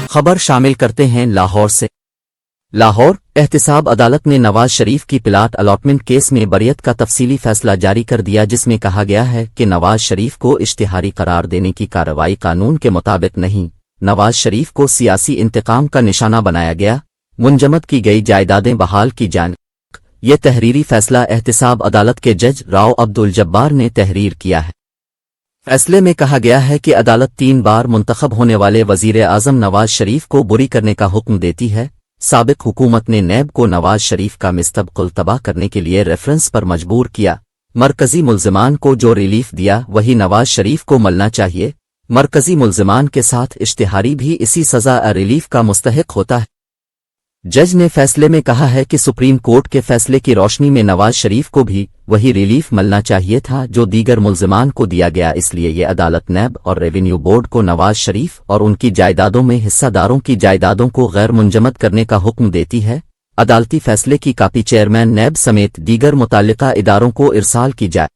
خبر شامل کرتے ہیں لاہور سے۔ لاہور احتساب عدالت نے نواز شریف کی پلاٹ الاٹمنٹ کیس میں بریت کا تفصیلی فیصلہ جاری کر دیا، جس میں کہا گیا ہے کہ نواز شریف کو اشتہاری قرار دینے کی کارروائی قانون کے مطابق نہیں، نواز شریف کو سیاسی انتقام کا نشانہ بنایا گیا، منجمد کی گئی جائیدادیں بحال کی جائیں۔ یہ تحریری فیصلہ احتساب عدالت کے جج راؤ عبد الجبار نے تحریر کیا ہے۔ فیصلے میں کہا گیا ہے کہ عدالت 3 بار منتخب ہونے والے وزیر اعظم نواز شریف کو بری کرنے کا حکم دیتی ہے۔ سابق حکومت نے نیب کو نواز شریف کا مستقبل تباہ کرنے کے لیے ریفرنس پر مجبور کیا۔ مرکزی ملزمان کو جو ریلیف دیا وہی نواز شریف کو ملنا چاہیے۔ مرکزی ملزمان کے ساتھ اشتہاری بھی اسی سزا ریلیف کا مستحق ہوتا ہے۔ جج نے فیصلے میں کہا ہے کہ سپریم کورٹ کے فیصلے کی روشنی میں نواز شریف کو بھی وہی ریلیف ملنا چاہیے تھا جو دیگر ملزمان کو دیا گیا، اس لیے یہ عدالت نیب اور ریونیو بورڈ کو نواز شریف اور ان کی جائیدادوں میں حصہ داروں کی جائیدادوں کو غیر منجمد کرنے کا حکم دیتی ہے۔ عدالتی فیصلے کی کاپی چیئرمین نیب سمیت دیگر متعلقہ اداروں کو ارسال کی جائے۔